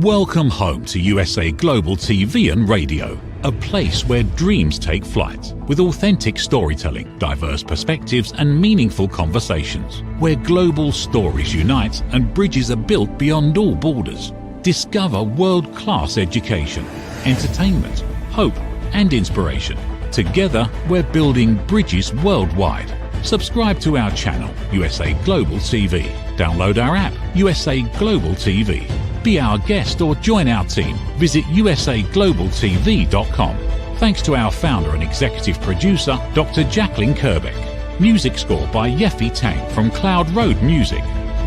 Welcome home to USA Global TV and Radio, a place where dreams take flight, with authentic storytelling, diverse perspectives and meaningful conversations, where global stories unite and bridges are built beyond all borders. Discover world-class education, entertainment, hope and inspiration. Together, we're building bridges worldwide. Subscribe to our channel, USA Global TV. Download our app, USA Global TV. Be our guest or join our team. Visit usaglobaltv.com. Thanks to our founder and executive producer, Dr. Jacalyn Kerbeck. Music score by Yeffy Tang from Cloud Road Music.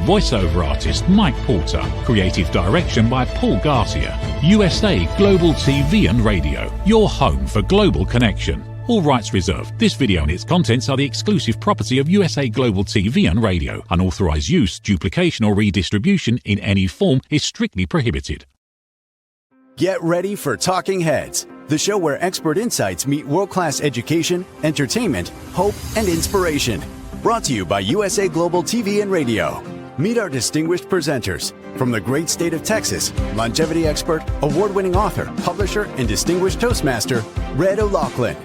Voiceover artist Mike Porter. Creative direction by Paul Garcia. USA Global TV and Radio, your home for global connection. All rights reserved. This video and its contents are the exclusive property of USA Global TV and Radio. Unauthorized use, duplication or redistribution in any form is strictly prohibited. Get ready for Talking Heads, the show where expert insights meet world-class education, entertainment, hope, and inspiration. Brought to you by USA Global TV and Radio. Meet our distinguished presenters. From the great state of Texas, longevity expert, award-winning author, publisher, and distinguished Toastmaster, Red O'Loughlin.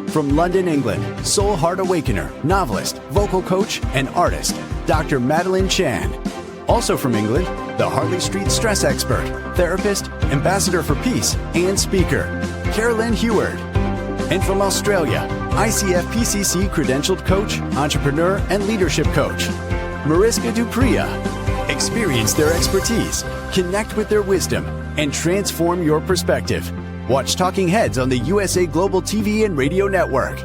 From London, England, soul heart awakener, novelist, vocal coach, and artist, Dr. Madeline Chan. Also from England, the Harley Street stress expert, therapist, ambassador for peace, and speaker, Carolyn Heward. And from Australia, ICF PCC credentialed coach, entrepreneur, and leadership coach, Mariska Dupria. Experience their expertise, connect with their wisdom, and transform your perspective. Watch Talking Heads on the USA Global TV and Radio Network.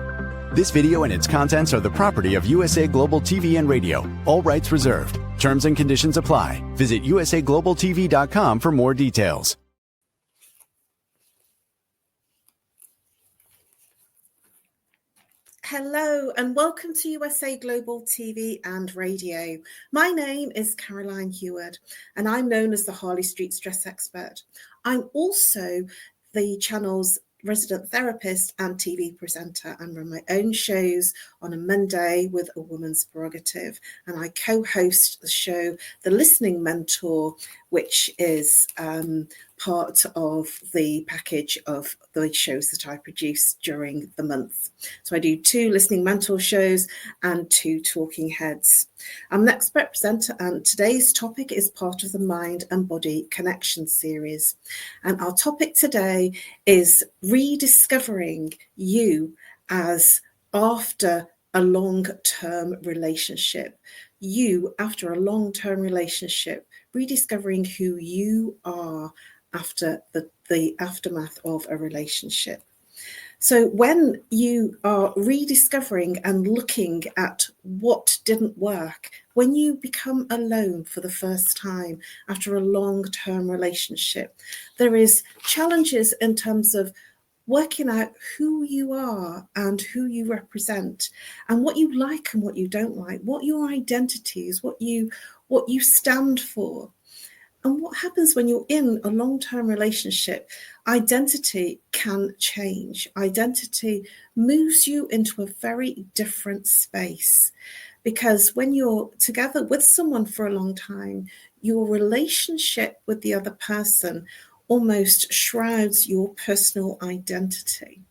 This video and its contents are the property of USA Global TV and Radio. All rights reserved. Terms and conditions apply. Visit usaglobaltv.com for more details. Hello and welcome to USA Global TV and Radio. My name is Caroline Heward and I'm known as the Harley Street Stress Expert. I'm also the channel's resident therapist and TV presenter and run my own shows on a Monday with a woman's prerogative. And I co-host the show, The Listening Mentor, which is part of the package of the shows that I produce during the month. So I do 2 Listening Mentor shows and 2 Talking Heads. I'm an expert presenter and today's topic is part of the Mind and Body Connection series. And our topic today is rediscovering you as after a long-term relationship. You after a long-term relationship, rediscovering who you are after the aftermath of a relationship. So when you are rediscovering and looking at what didn't work, when you become alone for the first time after a long-term relationship, there is challenges in terms of working out who you are and who you represent and what you like and what you don't like, what your identity is, what you stand for. And what happens when you're in a long-term relationship, identity can change. Identity moves you into a very different space. Because when you're together with someone for a long time, your relationship with the other person almost shrouds your personal identity.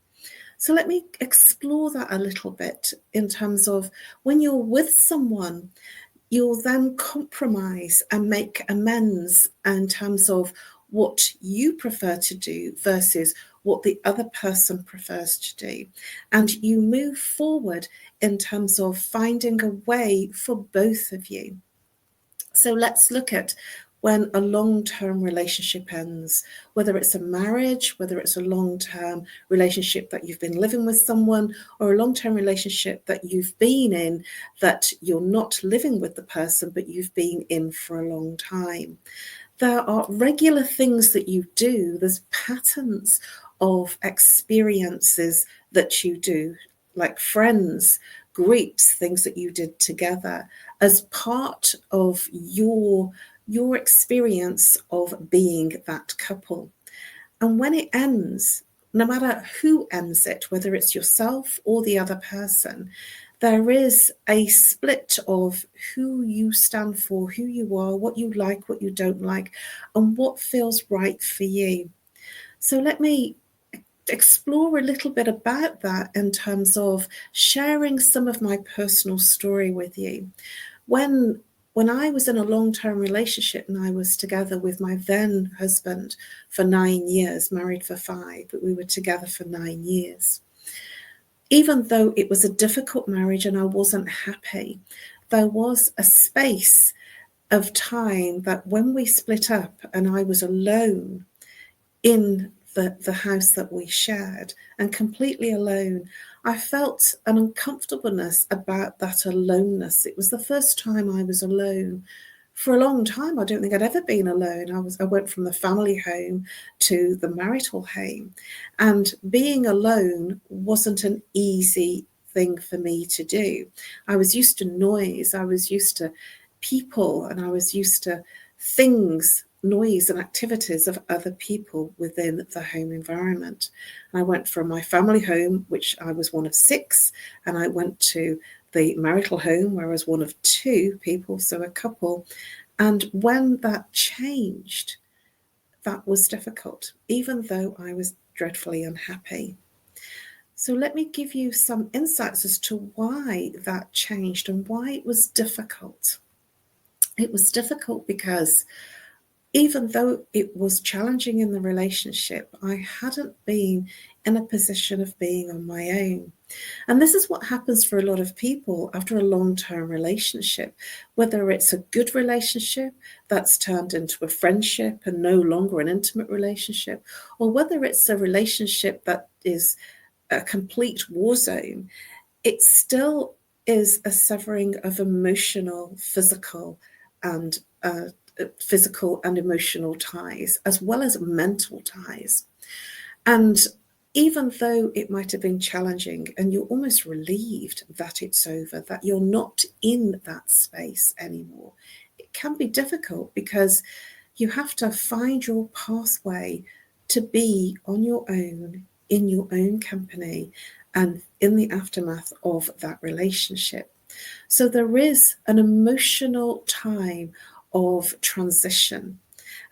So let me explore that a little bit in terms of when you're with someone, you'll then compromise and make amends in terms of what you prefer to do versus what the other person prefers to do. And you move forward in terms of finding a way for both of you. So let's look at when a long-term relationship ends, whether it's a marriage, whether it's a long-term relationship that you've been living with someone, or a long-term relationship that you've been in that you're not living with the person, but you've been in for a long time. There are regular things that you do. There's patterns of experiences that you do, like friends, groups, things that you did together as part of your experience of being that couple. And when it ends, no matter who ends it, whether it's yourself or the other person, there is a split of who you stand for, who you are, what you like, what you don't like, and what feels right for you. So let me explore a little bit about that in terms of sharing some of my personal story with you. When I was in a long-term relationship and I was together with my then husband for 9 years, married for 5, but we were together for 9 years. Even though it was a difficult marriage and I wasn't happy, there was a space of time that when we split up and I was alone in the house that we shared and completely alone, I felt an uncomfortableness about that aloneness. It was the first time I was alone for a long time. I don't think I'd ever been alone. I went from the family home to the marital home, and being alone wasn't an easy thing for me to do. I was used to noise, I was used to people, and I was used to things, noise and activities of other people within the home environment. And I went from my family home, which I was one of 6, and I went to the marital home where I was one of 2 people, so a couple. And when that changed, that was difficult, even though I was dreadfully unhappy. So let me give you some insights as to why that changed and why it was difficult. It was difficult because even though it was challenging in the relationship, I hadn't been in a position of being on my own. And this is what happens for a lot of people after a long-term relationship, whether it's a good relationship that's turned into a friendship and no longer an intimate relationship, or whether it's a relationship that is a complete war zone, it still is a severing of emotional, physical and emotional ties, as well as mental ties. And even though it might have been challenging and you're almost relieved that it's over, that you're not in that space anymore, it can be difficult because you have to find your pathway to be on your own, in your own company, and in the aftermath of that relationship. So there is an emotional time of transition.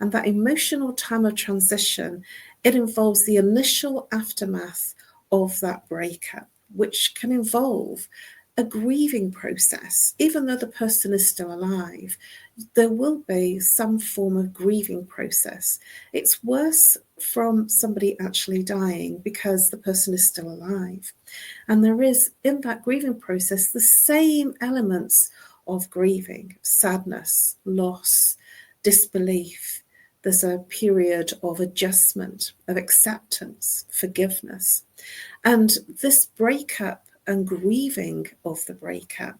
And that emotional time of transition, it involves the initial aftermath of that breakup, which can involve a grieving process. Even though the person is still alive, there will be some form of grieving process. It's worse from somebody actually dying because the person is still alive. And there is, in that grieving process, the same elements of grieving: sadness, loss, disbelief. There's a period of adjustment, of acceptance, forgiveness. And this breakup and grieving of the breakup,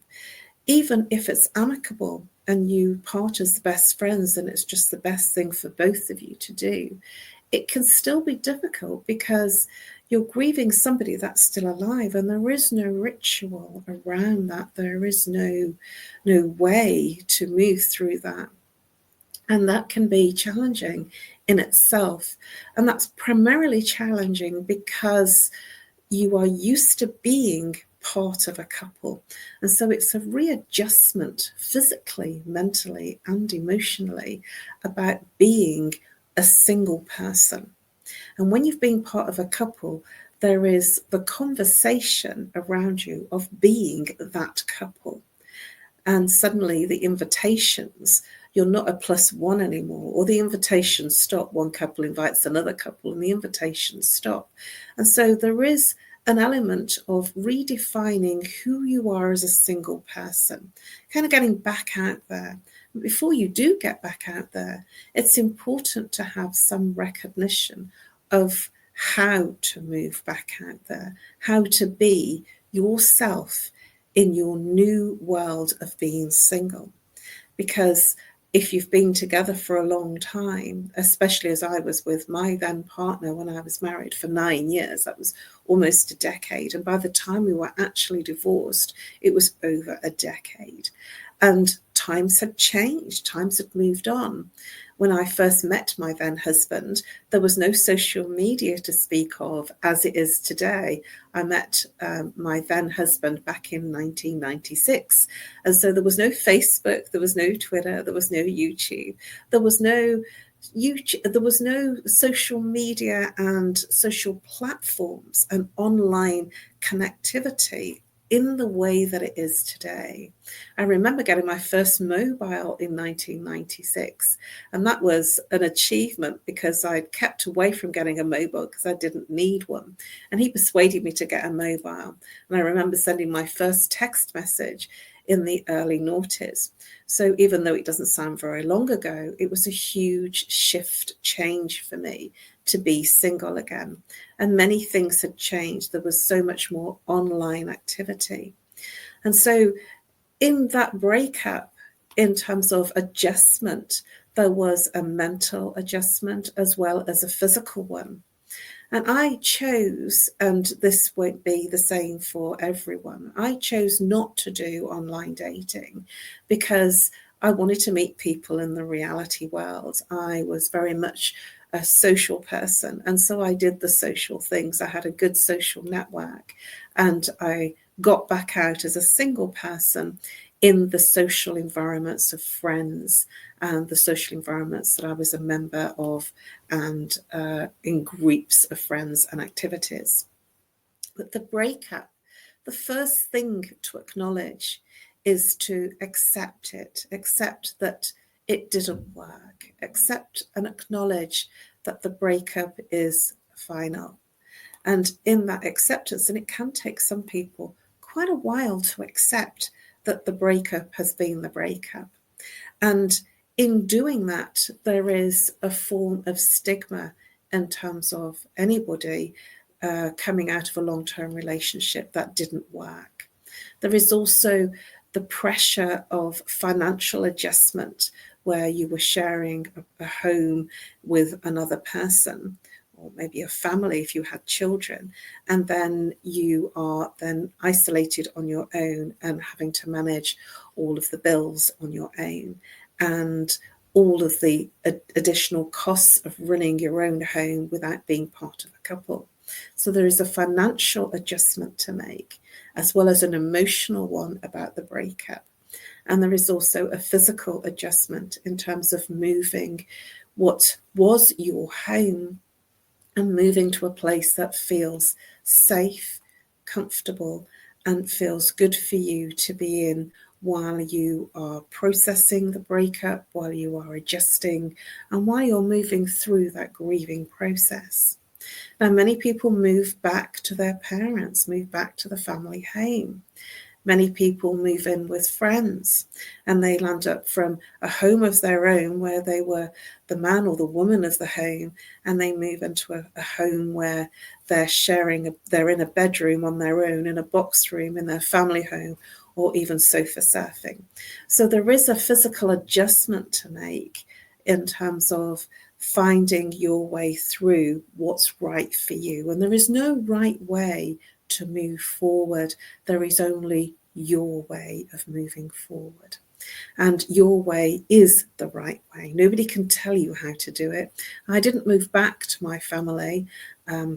even if it's amicable and you part as the best friends and it's just the best thing for both of you to do, it can still be difficult because you're grieving somebody that's still alive, and there is no ritual around that. There is no way to move through that. And that can be challenging in itself. And that's primarily challenging because you are used to being part of a couple. And so it's a readjustment physically, mentally, and emotionally about being a single person. And when you've been part of a couple, there is the conversation around you of being that couple. And suddenly the invitations, you're not a +1 anymore, or the invitations stop. One couple invites another couple and the invitations stop. And so there is an element of redefining who you are as a single person, kind of getting back out there. Before you do get back out there, it's important to have some recognition of how to move back out there, how to be yourself in your new world of being single. Because if you've been together for a long time, especially as I was with my then partner when I was married for 9 years, that was almost a decade. And by the time we were actually divorced, it was over a decade. And times had changed, times had moved on. when I first met my then husband, there was no social media to speak of as it is today. I met my then husband back in 1996. And so there was no Facebook, there was no Twitter, there was no YouTube, there was no social media and social platforms and online connectivity in the way that it is today. I remember getting my first mobile in 1996, and that was an achievement because I'd kept away from getting a mobile because I didn't need one. And he persuaded me to get a mobile. And I remember sending my first text message in the early noughties. So even though it doesn't sound very long ago, it was a huge change for me to be single again. And many things had changed. There was so much more online activity. And so in that breakup, in terms of adjustment, there was a mental adjustment as well as a physical one. And I chose, and this won't be the same for everyone, I chose not to do online dating because I wanted to meet people in the reality world. I was very much a social person, and so I did the social things. I had a good social network, and I got back out as a single person in the social environments of friends and the social environments that I was a member of, and in groups of friends and activities. But the breakup, the first thing to acknowledge is to accept it, accept that it didn't work, accept and acknowledge that the breakup is final. And in that acceptance, and it can take some people quite a while to accept that the breakup has been the breakup. And in doing that, there is a form of stigma in terms of anybody coming out of a long-term relationship that didn't work. There is also the pressure of financial adjustment, where you were sharing a home with another person, or maybe a family if you had children, and then you are then isolated on your own and having to manage all of the bills on your own and all of the additional costs of running your own home without being part of a couple. So there is a financial adjustment to make, as well as an emotional one about the breakup. And there is also a physical adjustment in terms of moving what was your home and moving to a place that feels safe, comfortable, and feels good for you to be in while you are processing the breakup, while you are adjusting, and while you're moving through that grieving process. Now, many people move back to their parents, move back to the family home. Many people move in with friends, and they land up from a home of their own where they were the man or the woman of the home, and they move into a home where they're they're in a bedroom on their own, in a box room, in their family home, or even sofa surfing. So there is a physical adjustment to make in terms of finding your way through what's right for you. And there is no right way to move forward. There is only your way of moving forward. And your way is the right way. Nobody can tell you how to do it. I didn't move back to my family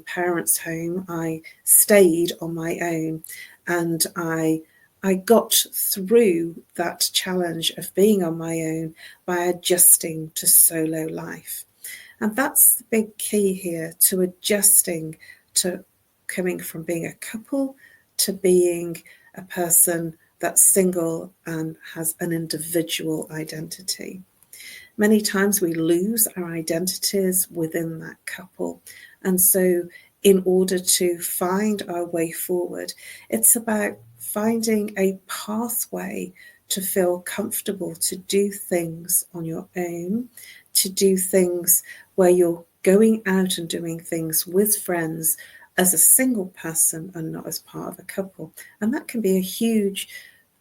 parents' home. I stayed on my own, and I got through that challenge of being on my own by adjusting to solo life. And that's the big key here, to adjusting to coming from being a couple to being a person that's single and has an individual identity. Many times we lose our identities within that couple. And so in order to find our way forward, it's about finding a pathway to feel comfortable to do things on your own, to do things where you're going out and doing things with friends as a single person and not as part of a couple. And that can be a huge,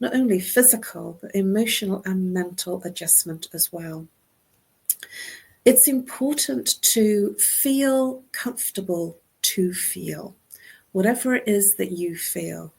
not only physical, but emotional and mental adjustment as well. It's important to feel comfortable to feel, whatever it is that you feel,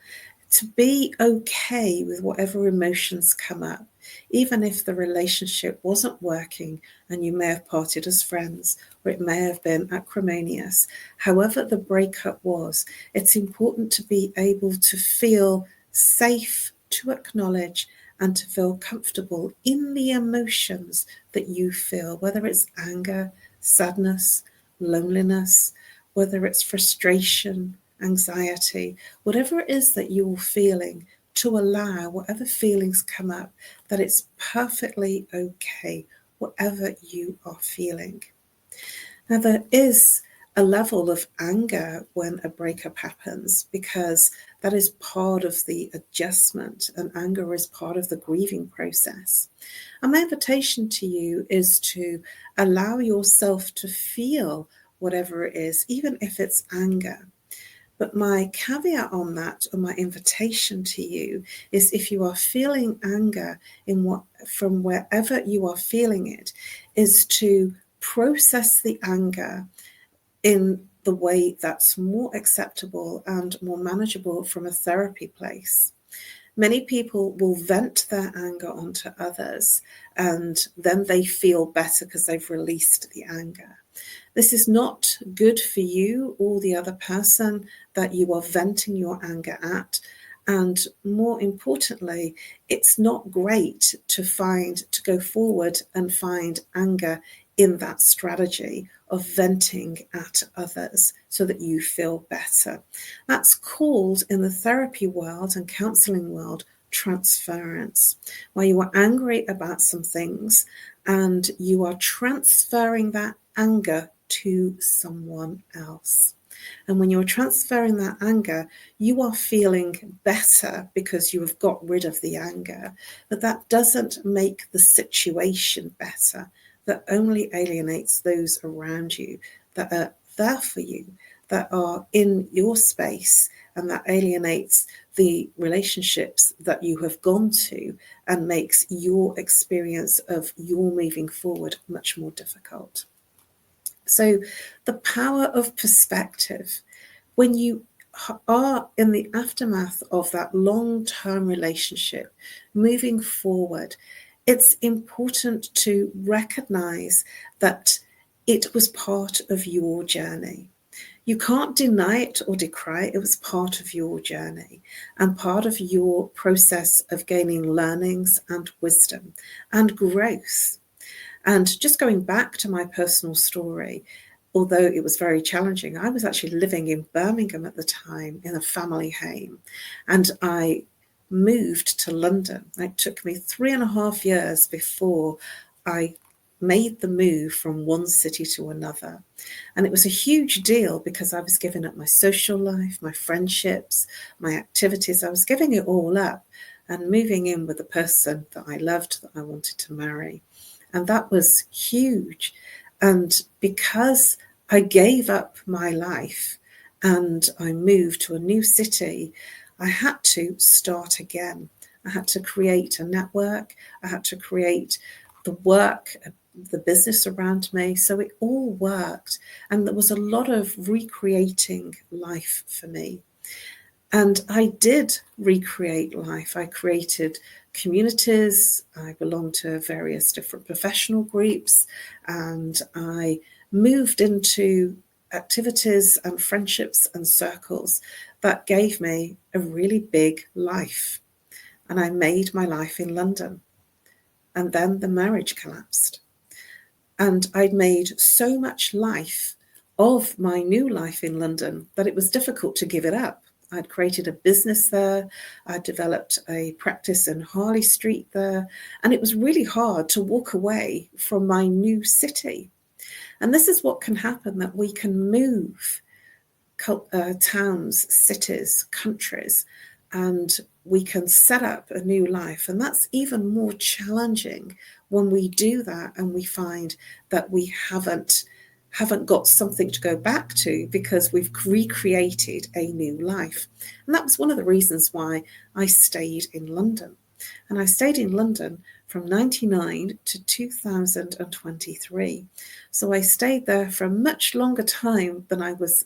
to be okay with whatever emotions come up. even if the relationship wasn't working and you may have parted as friends, or it may have been acrimonious. However the breakup was, it's important to be able to feel safe, to acknowledge and to feel comfortable in the emotions that you feel, whether it's anger, sadness, loneliness, whether it's frustration, anxiety, whatever it is that you're feeling, to allow whatever feelings come up, that it's perfectly okay, whatever you are feeling. Now, there is a level of anger when a breakup happens, because that is part of the adjustment, and anger is part of the grieving process. And my invitation to you is to allow yourself to feel whatever it is, even if it's anger. But my caveat on that, or my invitation to you, is if you are feeling anger from wherever you are feeling it, is to process the anger in the way that's more acceptable and more manageable from a therapy place. Many people will vent their anger onto others, and then they feel better because they've released the anger. This is not good for you or the other person that you are venting your anger at. And more importantly, it's not great to go forward and find anger in that strategy of venting at others so that you feel better. That's called, in the therapy world and counseling world, transference, where you are angry about some things and you are transferring that anger to someone else. And when you're transferring that anger, you are feeling better because you have got rid of the anger. But that doesn't make the situation better. That only alienates those around you that are there for you, that are in your space, and that alienates the relationships that you have gone to and makes your experience of your moving forward much more difficult. So the power of perspective, when you are in the aftermath of that long-term relationship, moving forward, it's important to recognize that it was part of your journey. You can't deny it or decry it. It was part of your journey and part of your process of gaining learnings and wisdom and growth. And just going back to my personal story, although it was very challenging, I was actually living in Birmingham at the time in a family home, and I moved to London. It took me 3.5 years before I made the move from one city to another. And it was a huge deal because I was giving up my social life, my friendships, my activities. I was giving it all up and moving in with the person that I loved, that I wanted to marry. And that was huge. And because I gave up my life and I moved to a new city, I had to start again. I had to create a network. I had to create the work, the business around me. So it all worked. And there was a lot of recreating life for me. And I did recreate life. I created communities. I belonged to various different professional groups, and I moved into activities and friendships and circles that gave me a really big life. And I made my life in London. And then the marriage collapsed. And I'd made so much life of my new life in London that it was difficult to give it up. I'd created a business there. I developed a practice in Harley Street there. And it was really hard to walk away from my new city. And this is what can happen, that we can move towns, cities, countries, and we can set up a new life. And that's even more challenging when we do that and we find that we haven't got something to go back to because we've recreated a new life. And that was one of the reasons why I stayed in London. And I stayed in London from 1999 to 2023. So I stayed there for a much longer time than I was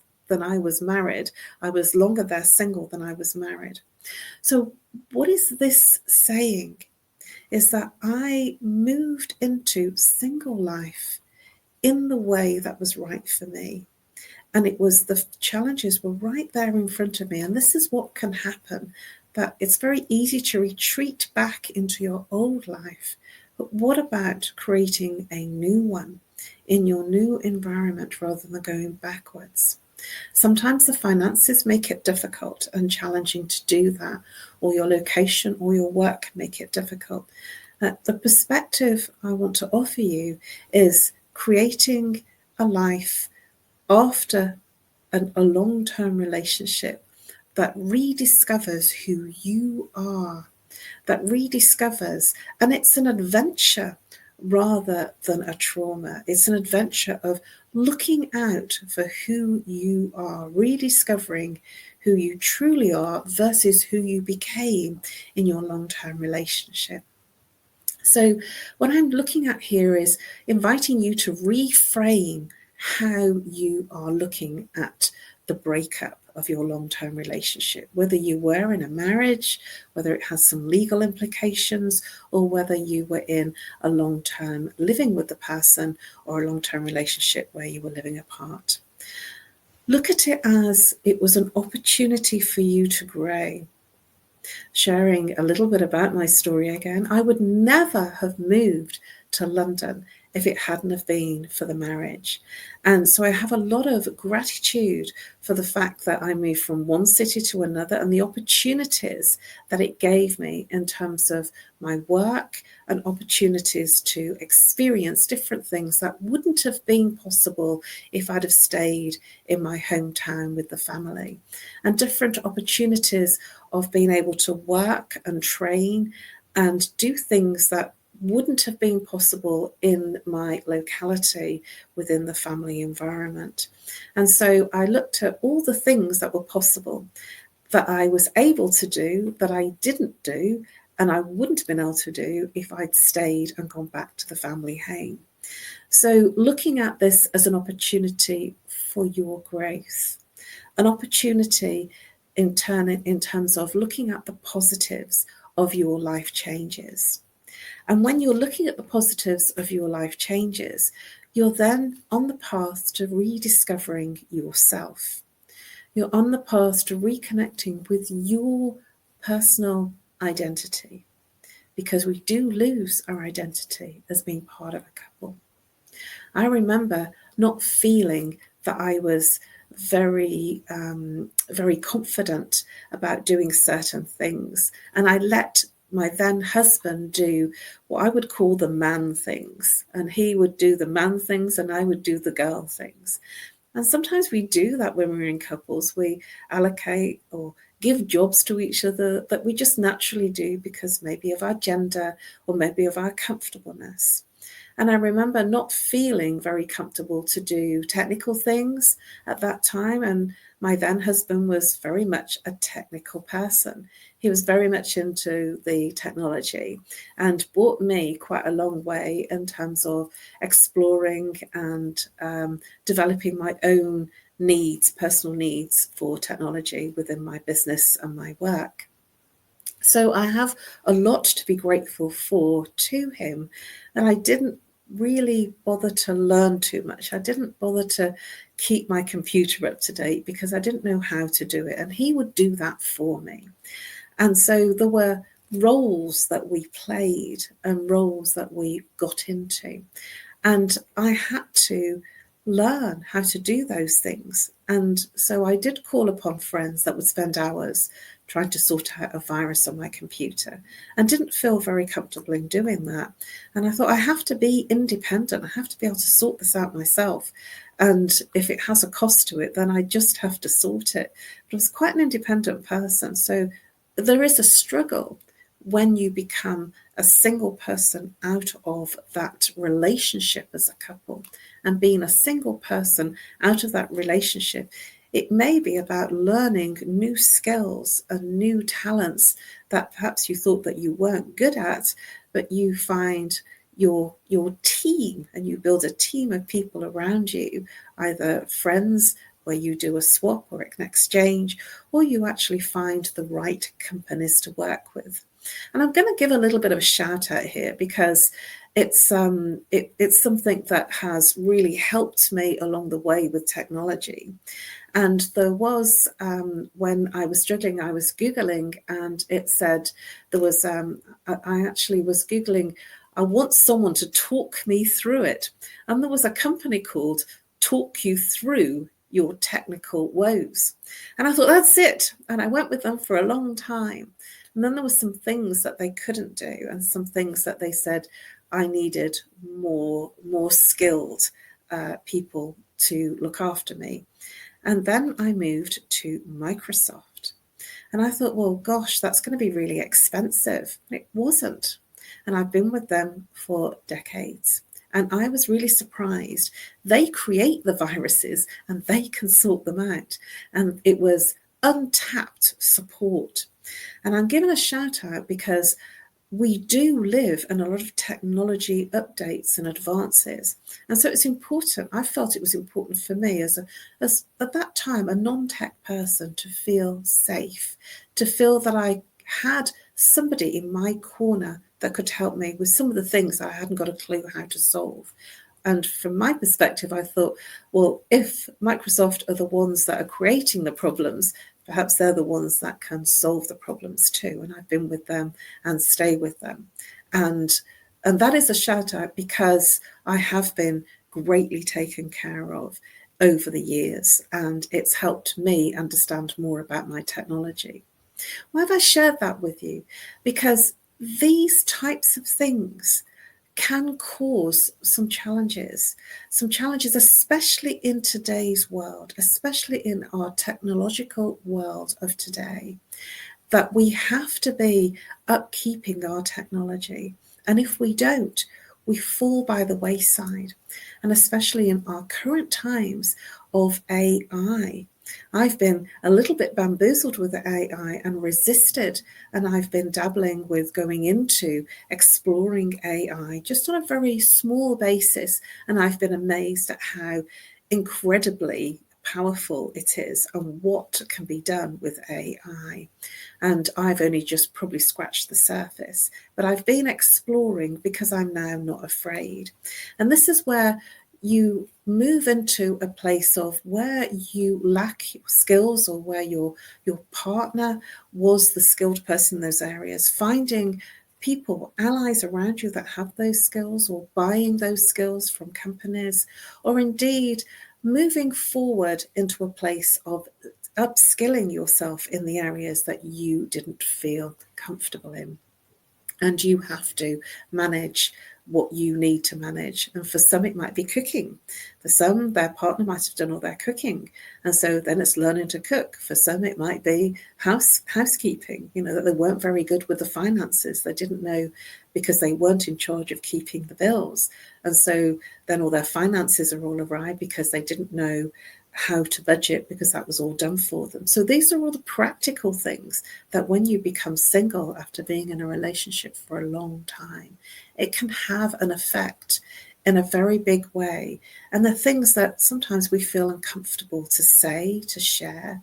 married. I was longer there single than I was married. So what is this saying? is that I moved into single life in the way that was right for me. And it was, the challenges were right there in front of me. And this is what can happen, that it's very easy to retreat back into your old life. But what about creating a new one in your new environment rather than going backwards? Sometimes the finances make it difficult and challenging to do that, or your location or your work make it difficult. The perspective I want to offer you is creating a life after a long-term relationship that rediscovers who you are, that rediscovers, and it's an adventure rather than a trauma. It's an adventure of looking out for who you are, rediscovering who you truly are versus who you became in your long-term relationship. So what I'm looking at here is inviting you to reframe how you are looking at the breakup of your long-term relationship, whether you were in a marriage, whether it has some legal implications, or whether you were in a long-term living with the person or a long-term relationship where you were living apart. Look at it as it was an opportunity for you to grow. Sharing a little bit about my story again, I would never have moved to London if it hadn't have been for the marriage. And so I have a lot of gratitude for the fact that I moved from one city to another and the opportunities that it gave me in terms of my work and opportunities to experience different things that wouldn't have been possible if I'd have stayed in my hometown with the family, and different opportunities of being able to work and train and do things that wouldn't have been possible in my locality within the family environment. And so I looked at all the things that were possible that I was able to do that I didn't do and I wouldn't have been able to do if I'd stayed and gone back to the family home. So looking at this as an opportunity for your growth, an opportunity in terms of looking at the positives of your life changes. And when you're looking at the positives of your life changes, you're then on the path to rediscovering yourself. You're on the path to reconnecting with your personal identity, because we do lose our identity as being part of a couple. I remember not feeling that I was very confident about doing certain things, and I let my then husband do what I would call the man things, and he would do the man things and I would do the girl things. And sometimes we do that when we're in couples. We allocate or give jobs to each other that we just naturally do because maybe of our gender or maybe of our comfortableness. And I remember not feeling very comfortable to do technical things at that time. And my then husband was very much a technical person. He was very much into the technology and brought me quite a long way in terms of exploring and developing my own needs, personal needs for technology within my business and my work. So I have a lot to be grateful for to him. And I didn't really bother to learn too much. I didn't bother to keep my computer up to date because I didn't know how to do it. And he would do that for me. And so there were roles that we played and roles that we got into. And I had to learn how to do those things. And so I did call upon friends that would spend hours trying to sort out a virus on my computer and didn't feel very comfortable in doing that. And I thought, I have to be independent. I have to be able to sort this out myself. And if it has a cost to it, then I just have to sort it. But I was quite an independent person. So there is a struggle when you become a single person out of that relationship as a couple, and being a single person out of that relationship. It may be about learning new skills and new talents that perhaps you thought that you weren't good at, but you find your team and you build a team of people around you, either friends where you do a swap or an exchange, or you actually find the right companies to work with. And I'm going to give a little bit of a shout out here because it's something that has really helped me along the way with technology. And there was, when I was struggling, I was Googling, and it said there was, I actually was Googling, I want someone to talk me through it. And there was a company called Talk You Through Your Technical Woes. And I thought, that's it. And I went with them for a long time. And then there were some things that they couldn't do, and some things that they said I needed more skilled people to look after me. And then I moved to Microsoft. And I thought, well, gosh, that's going to be really expensive. It wasn't. And I've been with them for decades. And I was really surprised. They create the viruses and they can sort them out. And it was untapped support. And I'm giving a shout out because we do live in a lot of technology updates and advances. And so it's important. I felt it was important for me as at that time, a non-tech person, to feel safe, to feel that I had somebody in my corner that could help me with some of the things I hadn't got a clue how to solve. And from my perspective, I thought, well, if Microsoft are the ones that are creating the problems, perhaps they're the ones that can solve the problems too. And I've been with them and stay with them. And that is a shout out because I have been greatly taken care of over the years, and it's helped me understand more about my technology. Why have I shared that with you? Because these types of things can cause some challenges, especially in today's world, especially in our technological world of today, that we have to be upkeeping our technology. And if we don't, we fall by the wayside. And especially in our current times of AI, I've been a little bit bamboozled with the AI and resisted, and I've been dabbling with going into exploring AI just on a very small basis, and I've been amazed at how incredibly powerful it is and what can be done with AI. And I've only just probably scratched the surface, but I've been exploring because I'm now not afraid. And this is where you move into a place of where you lack your skills, or where your partner was the skilled person in those areas, finding people, allies around you that have those skills, or buying those skills from companies, or indeed moving forward into a place of upskilling yourself in the areas that you didn't feel comfortable in. And you have to manage what you need to manage. And for some, it might be cooking. For some, their partner might have done all their cooking. And so then it's learning to cook. For some, it might be housekeeping, that they weren't very good with the finances. They didn't know because they weren't in charge of keeping the bills. And so then all their finances are all awry because they didn't know how to budget, because that was all done for them. So these are all the practical things that when you become single after being in a relationship for a long time, it can have an effect in a very big way. And the things that sometimes we feel uncomfortable to say, to share,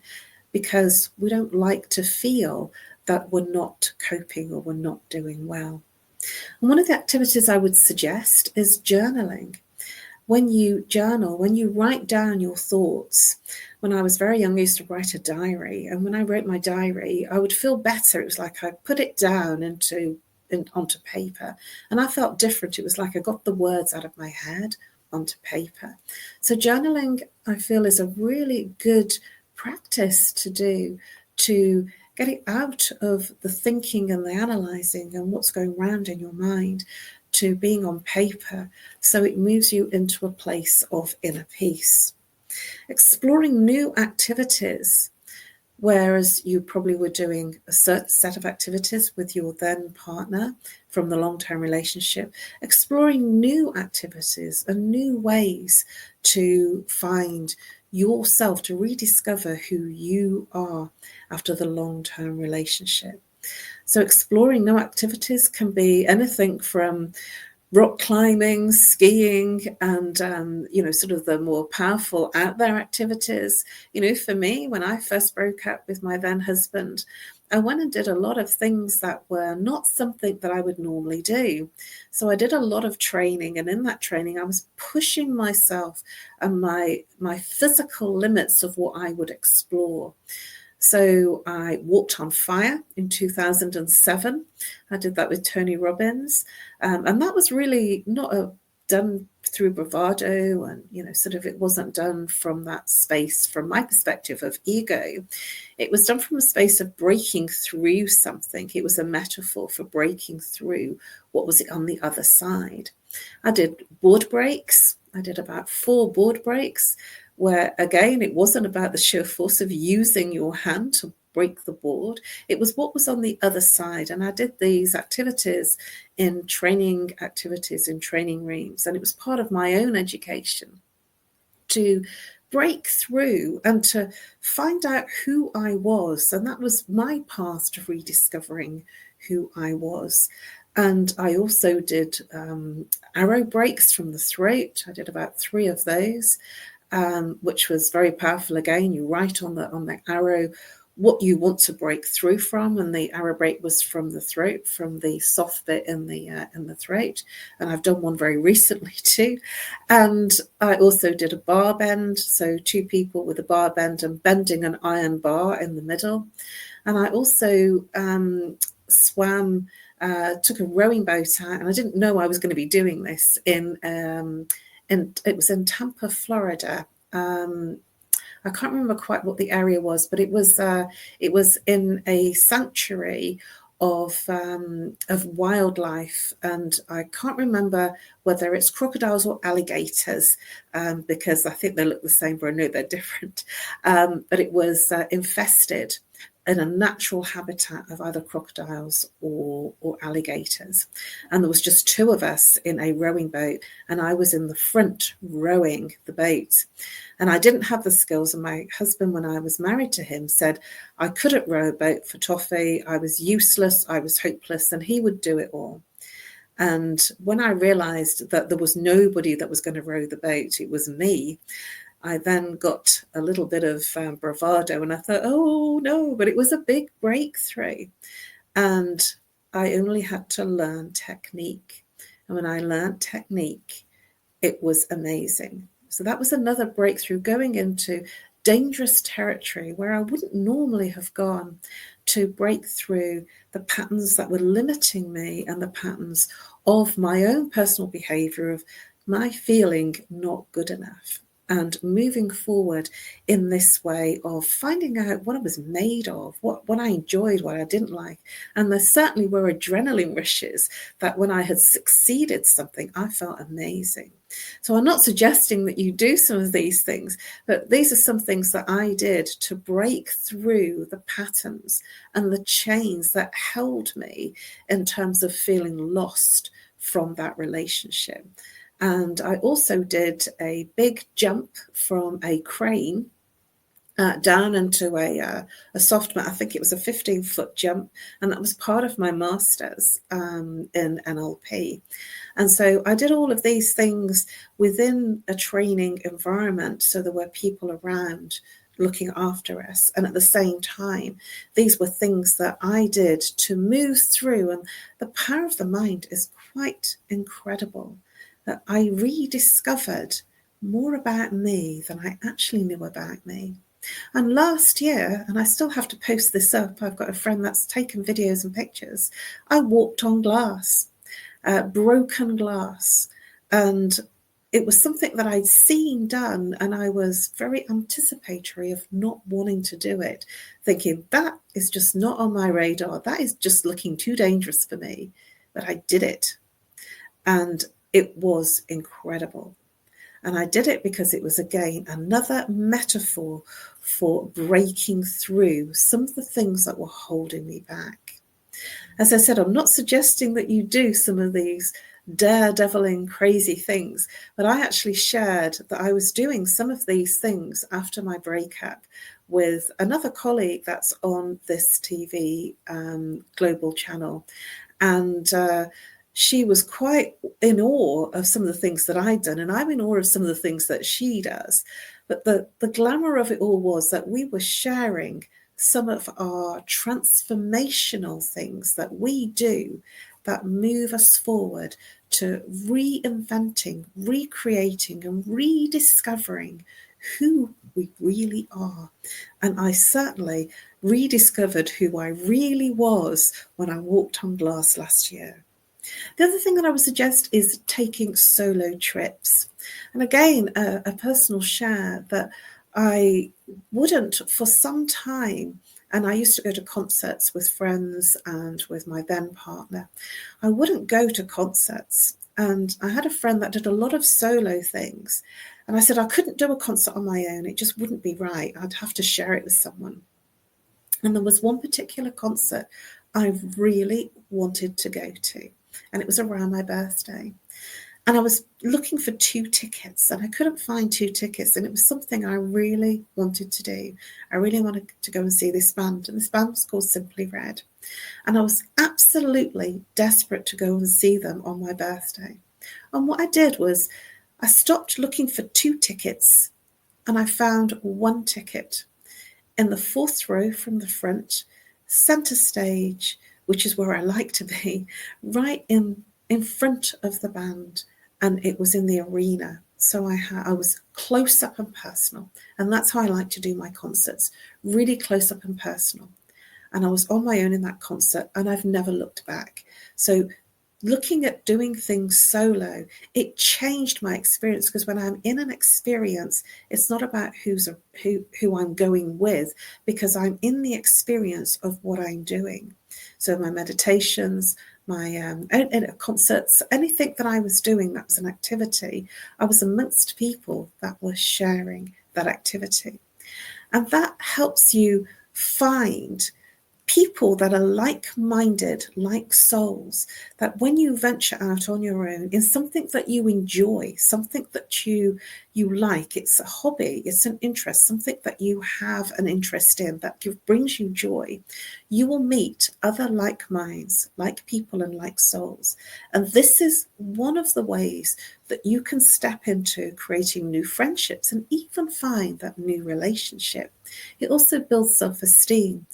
because we don't like to feel that we're not coping or we're not doing well. And one of the activities I would suggest is journaling. When you journal, when you write down your thoughts. When I was very young, I used to write a diary. And when I wrote my diary, I would feel better. It was like I put it down onto paper. And I felt different. It was like I got the words out of my head onto paper. So journaling, I feel, is a really good practice to do, to get it out of the thinking and the analysing and what's going around in your mind, to being on paper, so it moves you into a place of inner peace. Exploring new activities, whereas you probably were doing a certain set of activities with your then partner from the long-term relationship, exploring new activities and new ways to find yourself, to rediscover who you are after the long-term relationship. So exploring new activities can be anything from rock climbing, skiing, and, sort of the more powerful out there activities. For me, when I first broke up with my then husband, I went and did a lot of things that were not something that I would normally do. So I did a lot of training, and in that training I was pushing myself and my physical limits of what I would explore. So I walked on fire in 2007. I did that with Tony Robbins. And that was really not done through bravado, and, sort of, it wasn't done from that space, from my perspective, of ego. It was done from a space of breaking through something. It was a metaphor for breaking through what was on the other side. I did board breaks. I did about 4 board breaks, where, again, it wasn't about the sheer force of using your hand to break the board. It was what was on the other side. And I did these activities in training rooms. And it was part of my own education to break through and to find out who I was. And that was my path to rediscovering who I was. And I also did arrow breaks from the throat. I did about 3 of those, which was very powerful. Again, you write on the arrow what you want to break through from, and the arrow break was from the throat, from the soft bit in the throat. And I've done one very recently too. And I also did a bar bend, so 2 people with a bar bend and bending an iron bar in the middle. And I also swam, took a rowing boat out, and I didn't know I was going to be doing this in it was in Tampa, Florida. I can't remember quite what the area was, but it was in a sanctuary of wildlife, and I can't remember whether it's crocodiles or alligators, because I think they look the same, but I know they're different. But it was infested in a natural habitat of either crocodiles or alligators. And there was just 2 of us in a rowing boat, and I was in the front rowing the boat. And I didn't have the skills, and my husband, when I was married to him, said I couldn't row a boat for toffee. I was useless, I was hopeless, and he would do it all. And when I realized that there was nobody that was going to row the boat, it was me, I then got a little bit of bravado, and I thought, oh no, but it was a big breakthrough. And I only had to learn technique. And when I learned technique, it was amazing. So that was another breakthrough, going into dangerous territory where I wouldn't normally have gone, to break through the patterns that were limiting me and the patterns of my own personal behavior, of my feeling not good enough. And moving forward in this way of finding out what I was made of, what I enjoyed, what I didn't like. And there certainly were adrenaline rushes that when I had succeeded something, I felt amazing. So I'm not suggesting that you do some of these things, but these are some things that I did to break through the patterns and the chains that held me in terms of feeling lost from that relationship. And I also did a big jump from a crane down into a soft mat. I think it was a 15-foot jump, and that was part of my master's in NLP. And so I did all of these things within a training environment, so there were people around looking after us. And at the same time, these were things that I did to move through. And the power of the mind is quite incredible. That I rediscovered more about me than I actually knew about me. And last year, and I still have to post this up, I've got a friend that's taken videos and pictures, I walked on glass, broken glass. And it was something that I'd seen done, and I was very anticipatory of not wanting to do it, thinking that is just not on my radar. That is just looking too dangerous for me. But I did it. And it was incredible. And I did it because it was, again, another metaphor for breaking through some of the things that were holding me back. As I said, I'm not suggesting that you do some of these daredeviling, crazy things, but I actually shared that I was doing some of these things after my breakup with another colleague that's on this TV global channel. And she was quite in awe of some of the things that I'd done, and I'm in awe of some of the things that she does. But the glamour of it all was that we were sharing some of our transformational things that we do that move us forward to reinventing, recreating, and rediscovering who we really are. And I certainly rediscovered who I really was when I walked on glass last year. The other thing that I would suggest is taking solo trips. And again, a personal share that I wouldn't for some time, and I used to go to concerts with friends and with my then partner. I wouldn't go to concerts. And I had a friend that did a lot of solo things. And I said I couldn't do a concert on my own. It just wouldn't be right. I'd have to share it with someone. And there was one particular concert I really wanted to go to. And it was around my birthday. And I was looking for 2 tickets and I couldn't find 2 tickets. And it was something I really wanted to do. I really wanted to go and see this band. And this band was called Simply Red. And I was absolutely desperate to go and see them on my birthday. And what I did was I stopped looking for 2 tickets and I found 1 ticket in the 4th row from the front, center stage, which is where I like to be, right in front of the band. And it was in the arena. So I was close up and personal. And that's how I like to do my concerts, really close up and personal. And I was on my own in that concert and I've never looked back. So looking at doing things solo, it changed my experience, because when I'm in an experience, it's not about who I'm going with, because I'm in the experience of what I'm doing. So my meditations, my concerts, anything that I was doing that was an activity, I was amongst people that were sharing that activity. And that helps you find people that are like-minded, like souls, that when you venture out on your own in something that you enjoy, something that you like, it's a hobby, it's an interest, something that you have an interest in that brings you joy, you will meet other like minds, like people and like souls. And this is one of the ways that you can step into creating new friendships and even find that new relationship. It also builds self-esteem.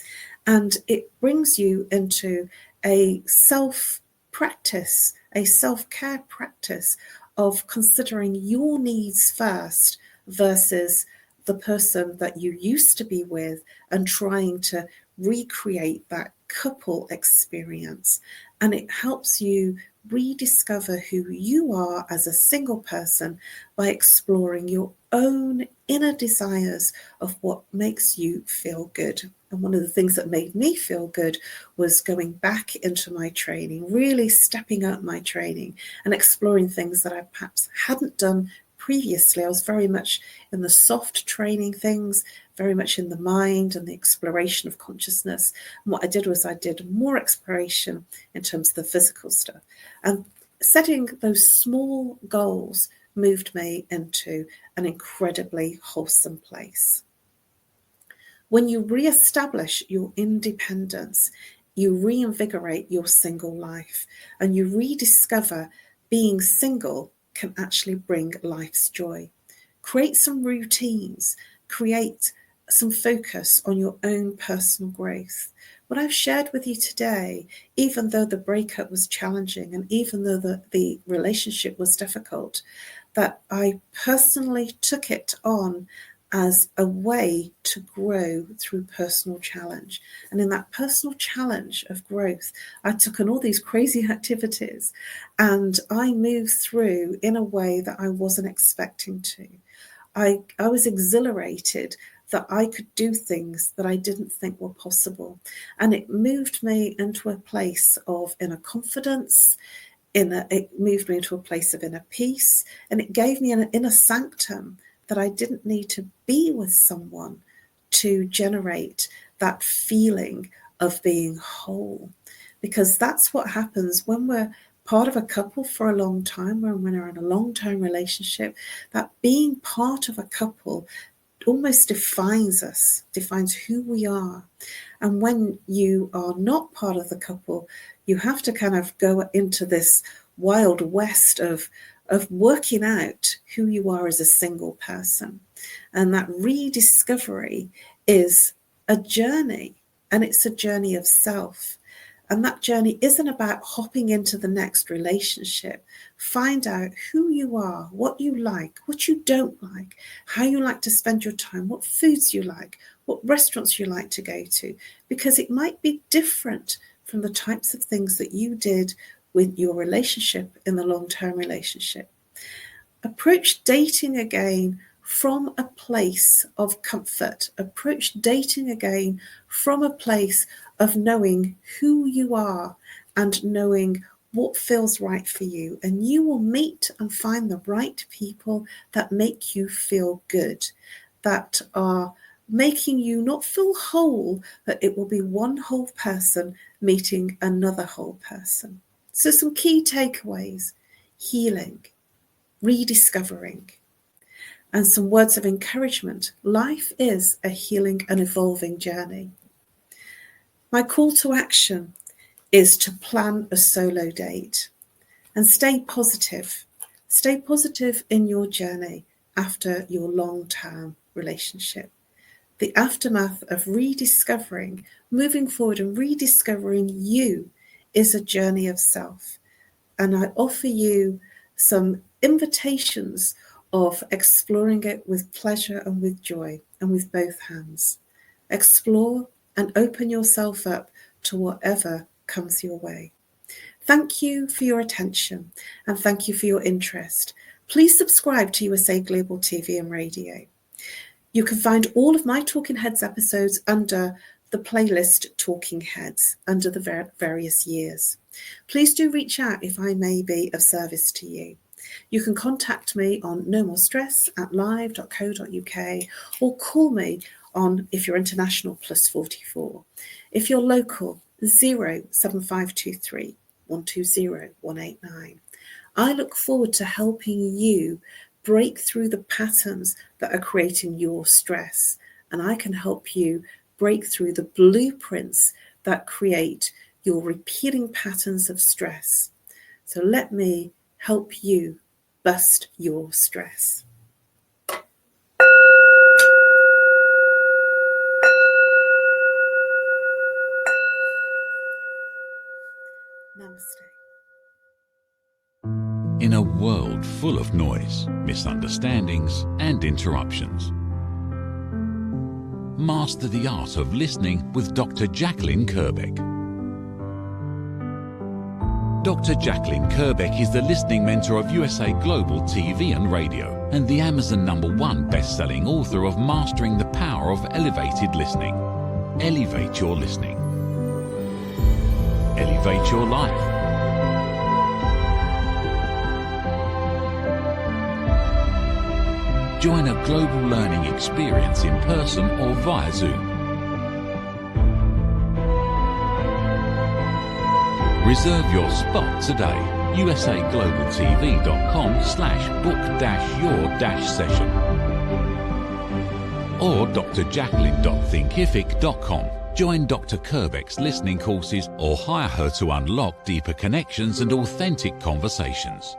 And it brings you into a self-practice, a self-care practice of considering your needs first versus the person that you used to be with and trying to recreate that couple experience. And it helps you rediscover who you are as a single person by exploring your own inner desires of what makes you feel good. And one of the things that made me feel good was going back into my training, really stepping up my training and exploring things that I perhaps hadn't done previously. I was very much in the soft training things, very much in the mind and the exploration of consciousness. And what I did was I did more exploration in terms of the physical stuff. And setting those small goals moved me into an incredibly wholesome place. When you re-establish your independence, you reinvigorate your single life and you rediscover being single can actually bring life's joy. Create some routines, create some focus on your own personal growth. What I've shared with you today, even though the breakup was challenging and even though the relationship was difficult, that I personally took it on as a way to grow through personal challenge. And in that personal challenge of growth, I took on all these crazy activities and I moved through in a way that I wasn't expecting to. I was exhilarated that I could do things that I didn't think were possible. And it moved me into a place of inner confidence, it moved me into a place of inner peace, and it gave me an inner sanctum that I didn't need to be with someone to generate that feeling of being whole. Because that's what happens when we're part of a couple for a long time, when we're in a long-term relationship, that being part of a couple almost defines us, defines who we are. And when you are not part of the couple, you have to kind of go into this wild west of working out who you are as a single person. And that rediscovery is a journey, and it's a journey of self. And that journey isn't about hopping into the next relationship. Find out who you are, what you like, what you don't like, how you like to spend your time, what foods you like, what restaurants you like to go to, because it might be different from the types of things that you did with your relationship in the long-term relationship. Approach dating again from a place of comfort. Approach dating again from a place of knowing who you are and knowing what feels right for you. And you will meet and find the right people that make you feel good, that are making you not feel whole, but it will be one whole person meeting another whole person. So some key takeaways: healing, rediscovering, and some words of encouragement. Life is a healing and evolving journey. My call to action is to plan a solo date and stay positive. Stay positive in your journey after your long-term relationship. The aftermath of rediscovering, moving forward and rediscovering you is a journey of self. And I offer you some invitations of exploring it with pleasure and with joy and with both hands. Explore and open yourself up to whatever comes your way. Thank you for your attention and thank you for your interest. Please subscribe to USA Global TV and Radio. You can find all of my Talking Heads episodes under the playlist Talking Heads under the various years. Please do reach out if I may be of service to you. You can contact me on nomorestress@live.co.uk or call me on, if you're international, +44. If you're local, 07523 120 189. I look forward to helping you break through the patterns that are creating your stress, and I can help you break through the blueprints that create your repeating patterns of stress. So let me help you bust your stress. Namaste. In a world full of noise, misunderstandings, and interruptions, master the art of listening with Dr. Jacalyn Kerbeck. Dr. Jacalyn Kerbeck is the listening mentor of USA Global TV and Radio and the Amazon #1 best-selling author of Mastering the Power of Elevated Listening. Elevate your listening. Elevate your life. Join a global learning experience in person or via Zoom. Reserve your spot today. usaglobaltv.com/book-your-session or drjacalyn.thinkific.com. Join Dr. Kerbeck's listening courses or hire her to unlock deeper connections and authentic conversations.